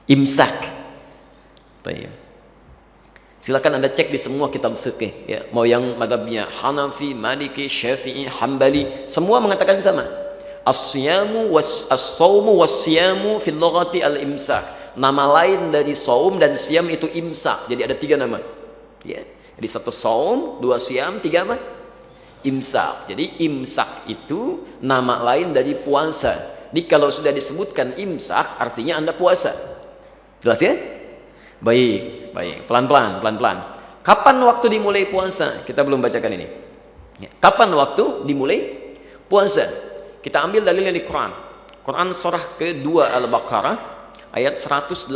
imsak. Baik. Silakan Anda cek di semua kitab fikih, ya. Mau yang madhabnya Hanafi, Maliki, Syafi'i, Hambali, semua mengatakan sama. As-siyamu was-saumu was-siyamu fil lughati al-imsak. Nama lain dari saum dan siam itu imsak. Jadi ada 3 nama. Ya. Jadi 1 saum, 2 siam, 3 apa? Imsak. Jadi imsak itu nama lain dari puasa. Jadi kalau sudah disebutkan imsak artinya Anda puasa. Jelas ya? Baik, baik. Pelan-pelan, pelan-pelan. Kapan waktu dimulai puasa? Kita belum bacakan ini. Ya. Kapan waktu dimulai puasa? Kita ambil dalilnya di Quran. Quran surah kedua Al-Baqarah ayat 187,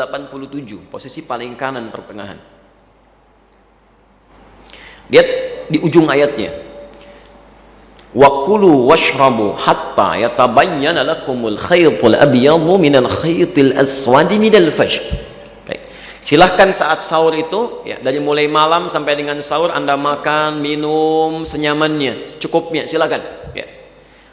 posisi paling kanan pertengahan. Lihat di ujung ayatnya. Wa kulu washrabu hatta yatabayyana lakumul khaytul abyadhu minal khaytil aswadi minal fajr. Silahkan saat sahur itu, ya, dari mulai malam sampai dengan sahur Anda makan, minum senyamannya, secukupnya, silahkan. Ya.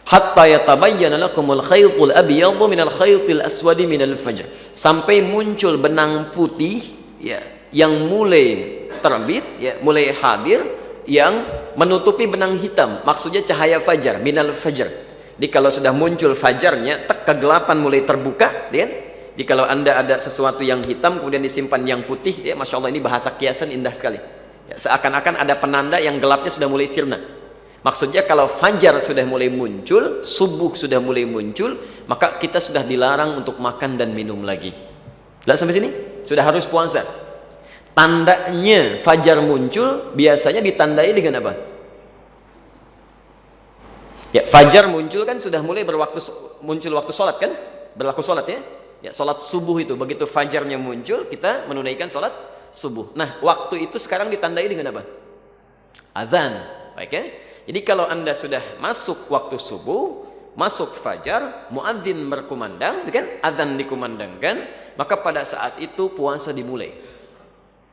Hatta yatabayyana lakumul khaytul abyadhu minal khaytil aswadi minal fajr. Sampai muncul benang putih, ya, yang mulai terbit, ya, mulai hadir, yang menutupi benang hitam. Maksudnya cahaya fajar, minal fajr. Jadi kalau sudah muncul fajarnya, kegelapan mulai terbuka, kan? Jadi kalau Anda ada sesuatu yang hitam kemudian disimpan yang putih, ya, Masya Allah, ini bahasa kiasan indah sekali. Ya, seakan-akan ada penanda yang gelapnya sudah mulai sirna. Maksudnya kalau fajar sudah mulai muncul, subuh sudah mulai muncul, maka kita sudah dilarang untuk makan dan minum lagi. Jelas sampai sini? Sudah harus puasa. Tandanya fajar muncul biasanya ditandai dengan apa? Ya, fajar muncul kan sudah mulai muncul waktu sholat kan? Berlaku sholat ya? Ya, sholat subuh itu begitu fajarnya muncul kita menunaikan sholat subuh. Nah, waktu itu sekarang ditandai dengan apa? Azan, baik ya. Jadi kalau Anda sudah masuk waktu subuh, masuk fajar, muadzin berkumandang, kan? Azan dikumandangkan, maka pada saat itu puasa dimulai.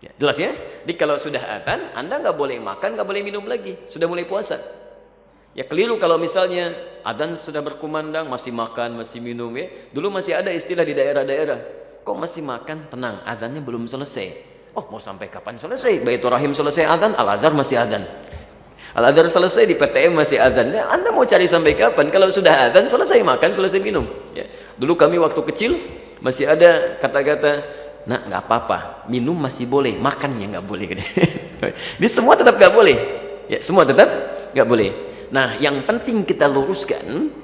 Ya, jelas ya. Jadi kalau sudah azan, Anda nggak boleh makan, nggak boleh minum lagi, sudah mulai puasa. Ya keliru kalau misalnya adzan sudah berkumandang masih makan, masih minum ya. Dulu masih ada istilah di daerah-daerah. Kok masih makan? Tenang, adzannya belum selesai. Oh, mau sampai kapan selesai? Baitur Rahim selesai adzan, Al-Azhar masih adzan. Al-Azhar selesai, di PTM masih adzan. Ya, Anda mau cari sampai kapan? Kalau sudah adzan selesai makan, selesai minum. Ya. Dulu kami waktu kecil masih ada kata-kata, nah nggak apa-apa, minum masih boleh, makannya nggak boleh. Ini semua tetap nggak boleh. Ya, semua tetap nggak boleh. Nah, yang penting kita luruskan,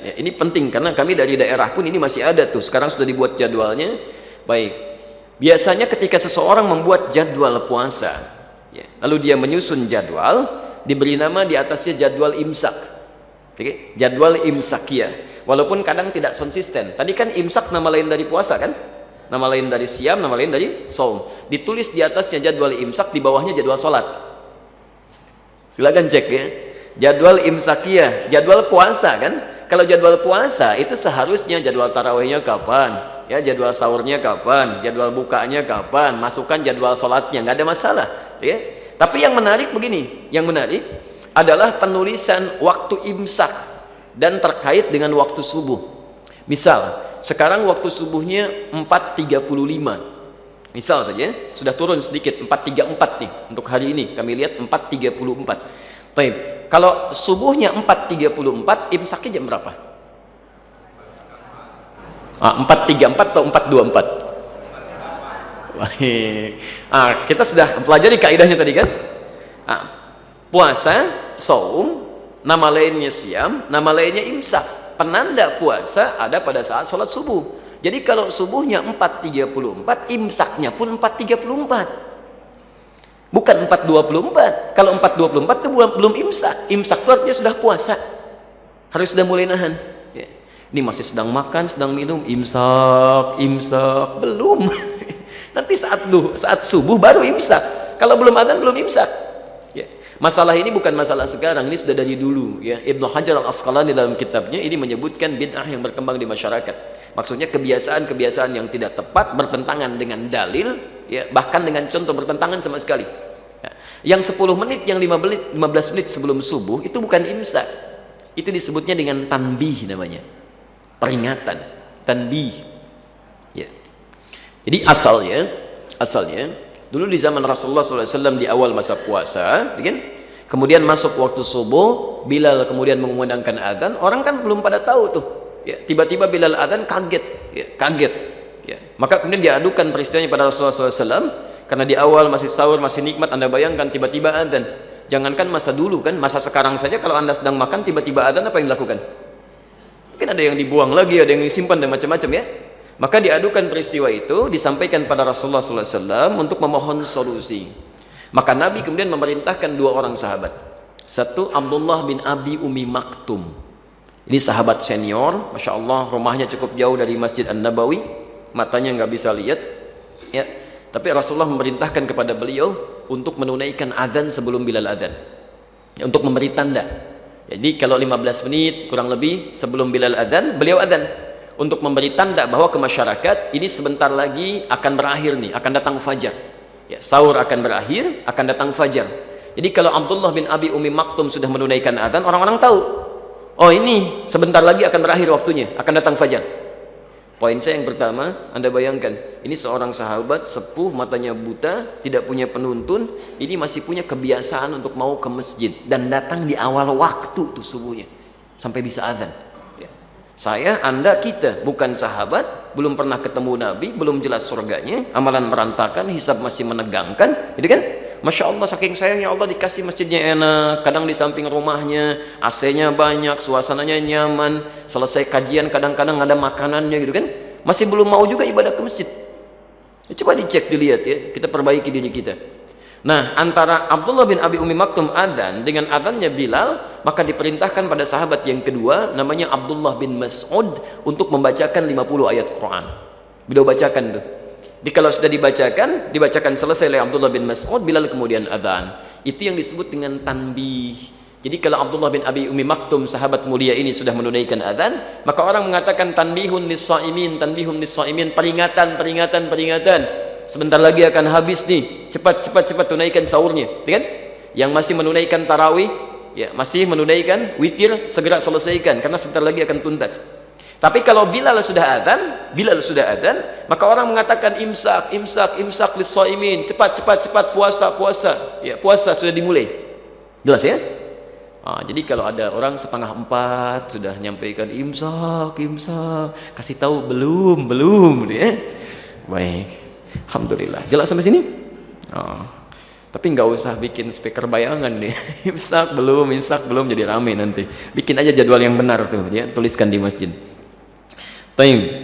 ya, ini penting karena kami dari daerah pun ini masih ada tuh. Sekarang sudah dibuat jadwalnya. Baik. Biasanya ketika seseorang membuat jadwal puasa, ya, lalu dia menyusun jadwal, diberi nama di atasnya jadwal imsak. Oke, jadwal imsakiyah. Walaupun kadang tidak konsisten. Tadi kan imsak nama lain dari puasa kan? Nama lain dari siam, nama lain dari saum. Ditulis di atasnya jadwal imsak, di bawahnya jadwal sholat. Silakan cek ya. Jadwal imsakiyah, jadwal puasa kan? Kalau jadwal puasa itu seharusnya jadwal tarawihnya kapan, ya, jadwal sahurnya kapan, jadwal bukanya kapan, masukkan jadwal sholatnya, nggak ada masalah, ya. Tapi yang menarik begini, yang menarik adalah penulisan waktu imsak dan terkait dengan waktu subuh. Misal, sekarang waktu subuhnya 4.35. Misal saja, sudah turun sedikit 4.34 nih untuk hari ini. Kami lihat 4.34. Baik, kalau subuhnya 4.34, imsaknya jam berapa? 4.34 atau 4.24? Baik. Kita sudah pelajari kaidahnya tadi kan? Puasa, saum, nama lainnya siam, nama lainnya imsak. Penanda puasa ada pada saat sholat subuh. Jadi kalau subuhnya 4.34, imsaknya pun 4.34. Bukan 4.24. Kalau 4.24 itu belum imsak. Imsak itu artinya sudah puasa. Harus sudah mulai nahan. Ya. Ini masih sedang makan, sedang minum, imsak. Belum. Nanti saat subuh baru imsak. Kalau belum adzan belum imsak. Ya. Masalah ini bukan masalah sekarang, ini sudah dari dulu. Ya. Ibnu Hajar Al-Asqalani dalam kitabnya ini menyebutkan bid'ah yang berkembang di masyarakat. Maksudnya kebiasaan-kebiasaan yang tidak tepat, bertentangan dengan dalil, ya, bahkan dengan contoh bertentangan sama sekali. Ya. Yang 10 menit, yang 15 menit sebelum subuh itu bukan imsak. Itu disebutnya dengan tanbih namanya. Peringatan, tanbih. Jadi asalnya dulu di zaman Rasulullah SAW di awal masa puasa, kan? Kemudian masuk waktu subuh, Bilal kemudian mengumandangkan adzan, orang kan belum pada tahu tuh. Ya, tiba-tiba Bilal adzan kaget, ya, kaget. Ya. Maka kemudian diadukan peristiwanya pada Rasulullah SAW, karena di awal masih sahur, masih nikmat, Anda bayangkan tiba-tiba adzan. Jangankan masa dulu kan, masa sekarang saja kalau Anda sedang makan tiba-tiba adzan, apa yang dilakukan? Mungkin ada yang dibuang lagi, ada yang disimpan dan macam-macam ya. Maka diadukan peristiwa itu, disampaikan pada Rasulullah SAW untuk memohon solusi. Maka Nabi kemudian memerintahkan dua orang sahabat. Satu, Abdullah bin Abi Umi Maktum. Ini sahabat senior, Masya Allah, rumahnya cukup jauh dari Masjid An-Nabawi, matanya nggak bisa lihat, ya. Tapi Rasulullah memerintahkan kepada beliau untuk menunaikan azan sebelum Bilal azan, ya, untuk memberi tanda. Jadi kalau 15 menit kurang lebih sebelum Bilal azan, beliau azan untuk memberi tanda bahwa ke masyarakat ini sebentar lagi akan berakhir nih, akan datang fajar. Ya, sahur akan berakhir, akan datang fajar. Jadi kalau Abdullah bin Abi Umi Maktum sudah menunaikan azan, orang-orang tahu, oh ini sebentar lagi akan berakhir waktunya, akan datang fajar. Poin saya yang pertama, Anda bayangkan, ini seorang sahabat sepuh, matanya buta, tidak punya penuntun, ini masih punya kebiasaan untuk mau ke masjid dan datang di awal waktu tuh subuhnya sampai bisa azan. Ya. Saya, Anda, kita bukan sahabat, belum pernah ketemu Nabi, belum jelas surganya, amalan merantakan, hisab masih menegangkan, gitu kan? Masya Allah, saking sayangnya Allah dikasih masjidnya enak, kadang di samping rumahnya, AC-nya banyak, suasananya nyaman, selesai kajian kadang-kadang ada makanannya gitu kan, masih belum mau juga ibadah ke masjid. Ya, coba dicek, dilihat ya, kita perbaiki diri kita. Nah, antara Abdullah bin Abi Umi Maktum adzan dengan adzannya Bilal, maka diperintahkan pada sahabat yang kedua, namanya Abdullah bin Mas'ud, untuk membacakan 50 ayat Quran. Beliau bacakan tuh. Jadi kalau sudah dibacakan selesai oleh Abdullah bin Mas'ud, Bilal kemudian adzan. Itu yang disebut dengan tanbih. Jadi kalau Abdullah bin Abi Umi Maktum, sahabat mulia ini sudah menunaikan adzan, maka orang mengatakan tanbihun lis-shaimin, tanbihun lis-shaimin, peringatan. Sebentar lagi akan habis nih. Cepat tunaikan sahurnya, kan? Yang masih menunaikan tarawih, ya, masih menunaikan witir, segera selesaikan karena sebentar lagi akan tuntas. Tapi kalau Bilal sudah adzan, maka orang mengatakan imsak lis-shaimin, cepat puasa. Ya, puasa sudah dimulai. Jelas ya? Jadi kalau ada orang 3:30 sudah nyampaikan imsak, kasih tahu belum, ya. Baik. Alhamdulillah. Jelas sampai sini? Tapi nggak usah bikin speaker bayangan deh. imsak belum jadi rame nanti. Bikin aja jadwal yang benar tuh, ya, tuliskan di masjid. Taim.